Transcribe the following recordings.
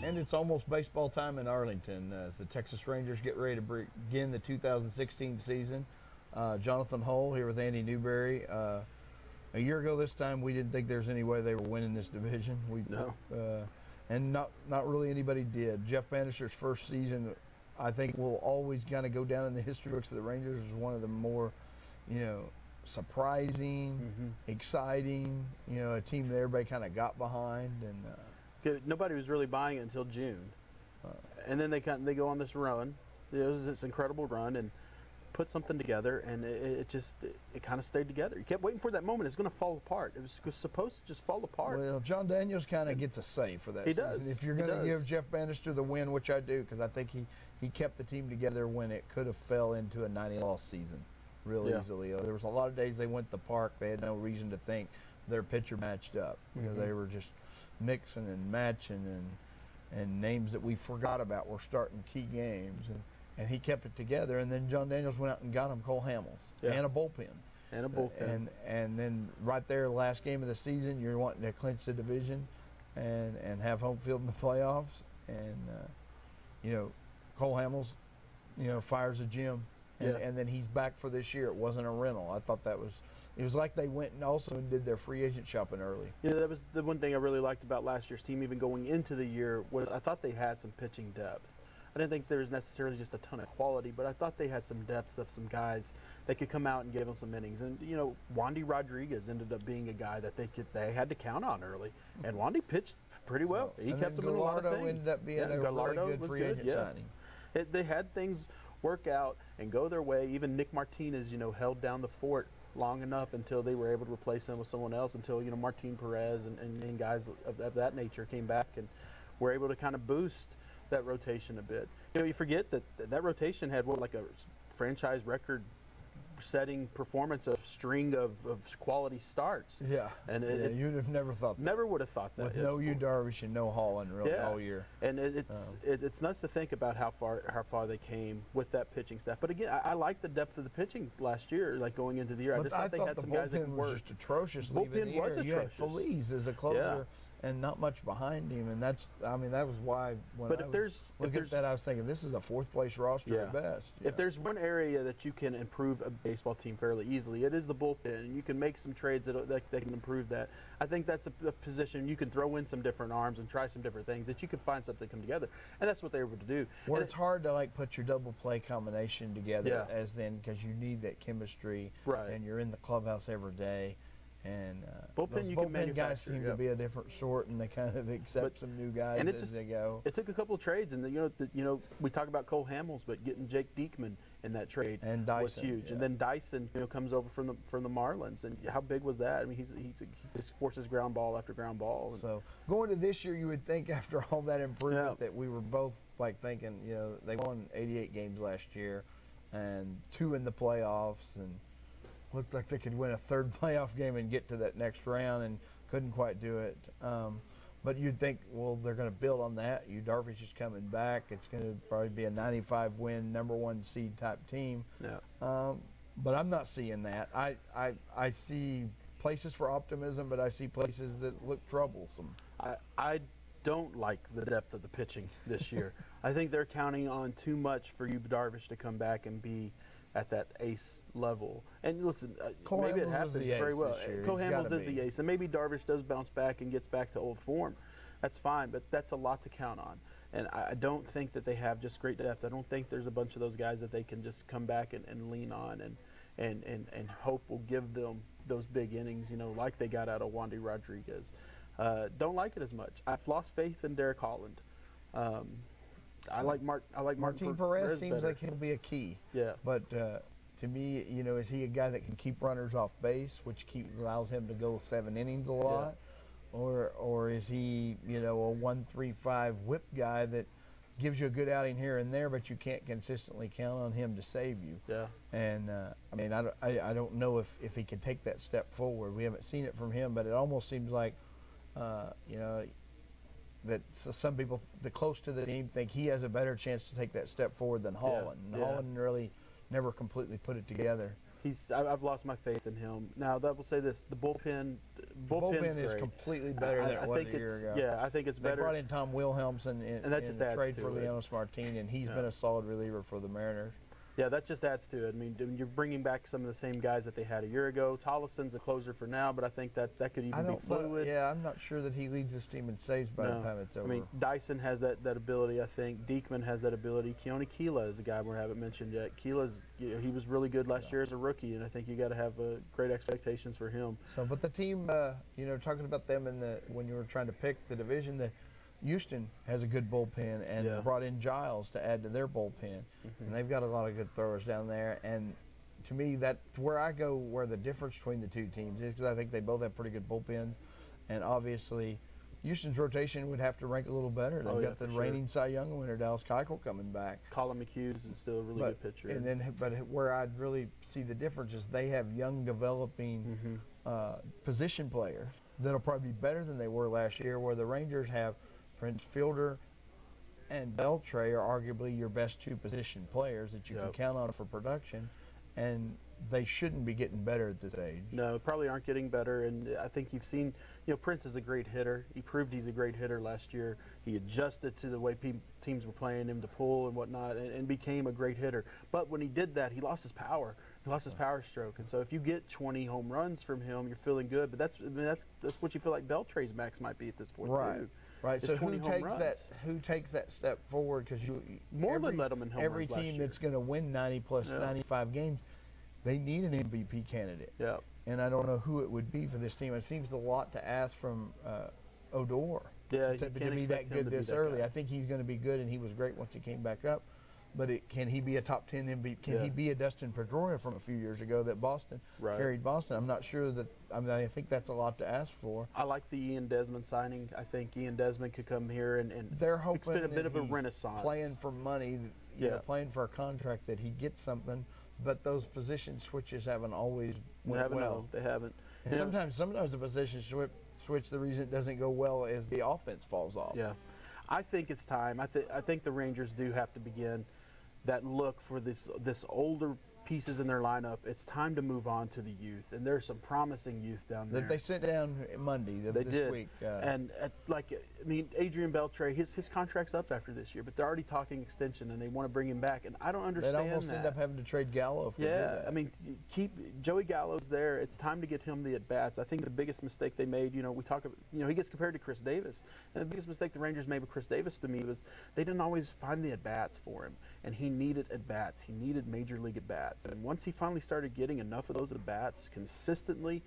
And it's almost baseball time in Arlington as the Texas Rangers get ready to begin the 2016 season. Jonathan Hull here with Andy Newberry. A year ago this time, we didn't think there's any way they were winning this division. No. And not really anybody did. Jeff Bannister's first season, I think, will always kind of go down in the history books of the Rangers as one of the more, surprising, exciting, a team that everybody kind of got behind. And nobody was really buying it until June, and then they go on this run. It was this incredible run and put something together, and it kind of stayed together. You kept waiting for that moment. It's going to fall apart. It was supposed to just fall apart. Well, John Daniels kind of gets a say for that. He season. does. If you're going to give Jeff Bannister the win, which I do, because I think he kept the team together when it could have fell into a 90-loss season real easily. There was a lot of days they went to the park. They had no reason to think their pitcher matched up. They were just mixing and matching, and names that we forgot about were starting key games, and he kept it together. And then John Daniels went out and got him Cole Hamels and a bullpen. And then right there, last game of the season, you're wanting to clinch the division and have home field in the playoffs. And Cole Hamels, fires a gym, and then he's back for this year. It wasn't a rental. I thought that was. It was like they went and did their free agent shopping early. Yeah, that was the one thing I really liked about last year's team, even going into the year, was I thought they had some pitching depth. I didn't think there was necessarily just a ton of quality, but I thought they had some depth of some guys that could come out and give them some innings. And, Wandy Rodriguez ended up being a guy that they had to count on early. And Wandy pitched pretty well. He kept them in a lot of things. Ended up being a really good free agent signing. They had things work out and go their way. Even Nick Martinez, held down the fort long enough until they were able to replace him with someone else, until Martin Perez and guys of that nature came back and were able to kind of boost that rotation a bit. You forget that rotation had like a franchise record setting performance, a string of quality starts. Yeah, and you'd have never thought that. Never would have thought that. With no Yu Darvish and no Holland really all year. And it's nuts to think about how far they came with that pitching staff. But again, I like the depth of the pitching last year, like going into the year. But I just thought they had some guys that could work. The bullpen was just atrocious leaving the year. You had Feliz as a closer. And not much behind him, and that was why when I was looking at that, I was thinking this is a fourth place roster at best. If there's one area that you can improve a baseball team fairly easily, it is the bullpen, and you can make some trades that can improve that. I think that's a position you can throw in some different arms and try some different things that you can find something come together, and that's what they were able to do. Well, it's hard to put your double play combination together because you need that chemistry, and you're in the clubhouse every day. And bullpen guys seem to be a different sort, and they kind of accept some new guys as they go. It took a couple of trades, and we talk about Cole Hamels, but getting Jake Diekman in that trade was huge. And then Dyson, comes over from the Marlins, and how big was that? I mean, he just forces ground ball after ground ball. So going to this year, you would think after all that improvement that we were both thinking, they won 88 games last year, and 2 in the playoffs, and looked like they could win a third playoff game and get to that next round, and couldn't quite do it. But you'd think, well, they're going to build on that. Yu Darvish is coming back. It's going to probably be a 95-win, #1 seed type team. Yeah. But I'm not seeing that. I see places for optimism, but I see places that look troublesome. I don't like the depth of the pitching this year. I think they're counting on too much for Yu Darvish to come back and be at that ace level. And listen, maybe it happens very well. Cole Hamels is the ace, and maybe Darvish does bounce back and gets back to old form. That's fine, but that's a lot to count on. And I don't think that they have just great depth. I don't think there's a bunch of those guys that they can just come back and lean on and hope will give them those big innings, like they got out of Wandy Rodriguez. Don't like it as much. I've lost faith in Derek Holland. I like Martin Perez seems better. Like he'll be a key. Yeah. But to me, is he a guy that can keep runners off base, which allows him to go 7 innings a lot, or is he a 1-3-5 whip guy that gives you a good outing here and there, but you can't consistently count on him to save you? Yeah. And I don't know if he can take that step forward. We haven't seen it from him, but it almost seems like that some people, the close to the team, think he has a better chance to take that step forward than Holland. And Holland really never completely put it together. I've lost my faith in him. Now, that will say this: the bullpen is great. completely better than it was a year ago. Yeah, I think it's better. They brought in Tom Wilhelmsen in that just the adds trade to for it. Leonis Martin, and he's been a solid reliever for the Mariners. Yeah, that just adds to it. I mean, you're bringing back some of the same guys that they had a year ago. Tollison's a closer for now, but I think that could even be fluid. Yeah, I'm not sure that he leads this team in saves by the time it's over. I mean, Dyson has that ability, I think. Diekman has that ability. Keone Keela is a guy we haven't mentioned yet. Keela's, he was really good last year as a rookie, and I think you got to have great expectations for him. So, but the team, talking about them when you were trying to pick the division, Houston has a good bullpen and brought in Giles to add to their bullpen. And they've got a lot of good throwers down there. And to me, that's where I go where the difference between the two teams is, because I think they both have pretty good bullpens. And obviously, Houston's rotation would have to rank a little better. They've got the reigning Cy Young winner, Dallas Keuchel, coming back. Colin McHughes is still a really good pitcher. But where I'd really see the difference is they have young, developing position players that'll probably be better than they were last year, where the Rangers have Prince Fielder and Beltre are arguably your best two position players that you can count on for production, and they shouldn't be getting better at this age. No, probably aren't getting better, and I think you've seen, Prince is a great hitter. He proved he's a great hitter last year. He adjusted to the way teams were playing him to pull and whatnot, and became a great hitter. But when he did that, he lost his power. He lost his power stroke, and so if you get 20 home runs from him, you're feeling good. But that's what you feel like Beltre's max might be at this point too. Right. So who takes that step forward? Because Moreland led them in home every runs team that's going to win 90 plus 95 games, they need an MVP candidate. Yeah. And I don't know who it would be for this team. It seems a lot to ask from Odor. Yeah, to be that good this early. I think he's going to be good, and he was great once he came back up. But can he be a top 10 MVP? Can he be a Dustin Pedroia from a few years ago that Boston carried Boston? I'm not sure that. I think that's a lot to ask for. I like the Ian Desmond signing. I think Ian Desmond could come here and they're hoping it's been a bit of a renaissance. Playing for money, playing for a contract that he gets something. But those position switches haven't always went well. They haven't. And sometimes the position switch, the reason it doesn't go well is the offense falls off. Yeah, I think it's time. I think the Rangers do have to begin that look for this older pieces in their lineup. It's time to move on to the youth, and there's some promising youth down there. That they sent down Monday this week. Adrian Beltre, his contract's up after this year, but they're already talking extension, and they want to bring him back, and I don't understand that. They'd almost end up having to trade Gallo if they do that. I mean, keep Joey Gallo's there. It's time to get him the at-bats. I think the biggest mistake they made, we talk about, he gets compared to Chris Davis, and the biggest mistake the Rangers made with Chris Davis to me was they didn't always find the at-bats for him, and he needed at-bats. He needed major league at-bats, and once he finally started getting enough of those at-bats consistently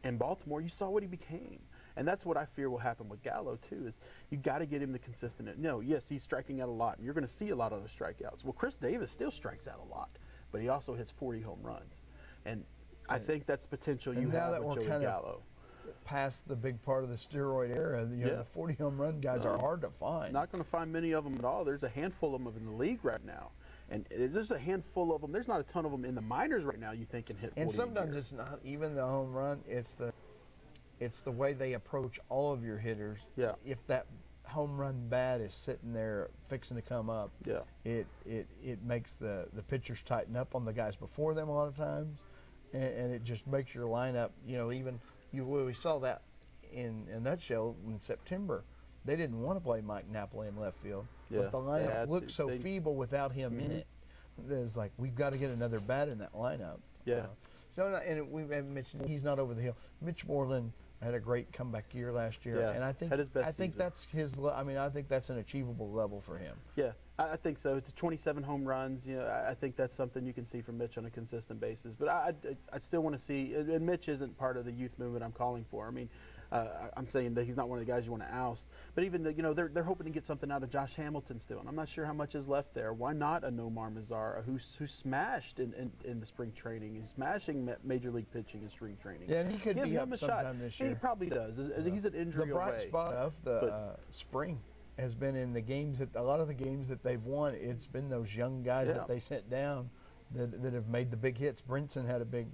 in Baltimore, you saw what he became. And that's what I fear will happen with Gallo, too, is you got to get him the consistent. Yes, he's striking out a lot, and you're going to see a lot of those strikeouts. Well, Chris Davis still strikes out a lot, but he also hits 40 home runs. And I think that's potential you have with Joey Gallo. Past the big part of the steroid era, the 40 home run guys are hard to find. Not going to find many of them at all. There's a handful of them in the league right now. And there's a handful of them. There's not a ton of them in the minors right now you think can hit 40 And sometimes it's not even the home run. It's the way they approach all of your hitters. Yeah. If that home run bat is sitting there fixing to come up, it makes the pitchers tighten up on the guys before them a lot of times, and it just makes your lineup. We saw that in a nutshell in September. They didn't want to play Mike Napoli in left field, but the lineup looked so feeble without him in it. It's like, we've got to get another bat in that lineup. Yeah. And we haven't mentioned he's not over the hill. Mitch Moreland had a great comeback year last year, and I think that's his. I think that's an achievable level for him. Yeah, I think so. It's 27 home runs. I think that's something you can see from Mitch on a consistent basis. But I still want to see. And Mitch isn't part of the youth movement I'm calling for. I mean, I'm saying that he's not one of the guys you want to oust. But even they're hoping to get something out of Josh Hamilton still, and I'm not sure how much is left there. Why not a Nomar Mazara who smashed in the spring training? He's smashing major league pitching in spring training. Yeah, and he could be up sometime this year. And he probably does. He's an injury away. The bright spot of the spring has been in the games that a lot of the games that they've won. It's been those young guys that they sent down that have made the big hits. Brinson had a big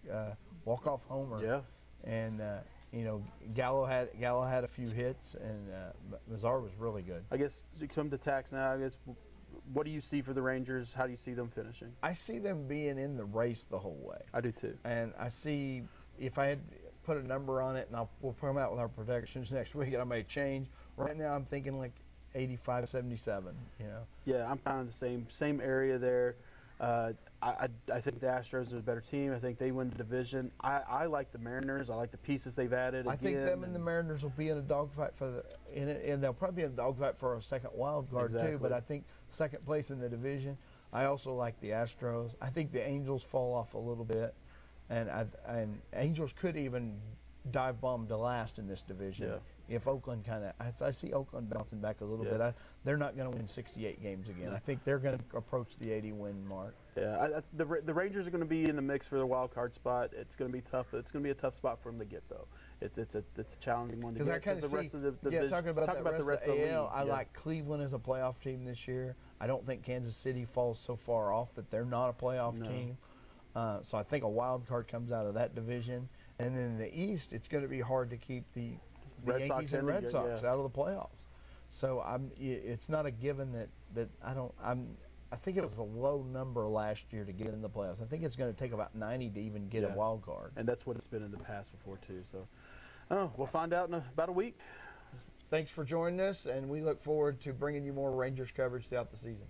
walk-off homer. Yeah, and. Gallo had a few hits, and Mazar was really good. I guess to come to tax now, I guess what do you see for the Rangers? How do you see them finishing? I see them being in the race the whole way. I do too. And I see, if I had put a number on it, and we'll come out with our predictions next week, and I may change. Right now, I'm thinking like 85, 77. You know. Yeah, I'm kind of the same area there. I think the Astros are a better team. I think they win the division. I like the Mariners. I like the pieces they've added. I think them and the Mariners will be in a dogfight and they'll probably be in a dogfight for a second wild card too. But I think second place in the division. I also like the Astros. I think the Angels fall off a little bit, and Angels could even dive bomb to last in this division. Yeah. If Oakland I see Oakland bouncing back a little bit. They're not going to win 68 games again. I think they're going to approach the 80-win mark. Yeah, the Rangers are going to be in the mix for the wild card spot. It's going to be tough. It's going to be a tough spot for them to get, though. It's a challenging one to get. Because I kind of see, talking about the rest of the AL, I like Cleveland as a playoff team this year. I don't think Kansas City falls so far off that they're not a playoff team. So I think a wild card comes out of that division. And then in the East, it's going to be hard to keep the Yankees and Red Sox out of the playoffs. So it's not a given that I think it was a low number last year to get in the playoffs. I think it's going to take about 90 to even get a wild card. And that's what it's been in the past before too. So, we'll find out in about a week. Thanks for joining us, and we look forward to bringing you more Rangers coverage throughout the season.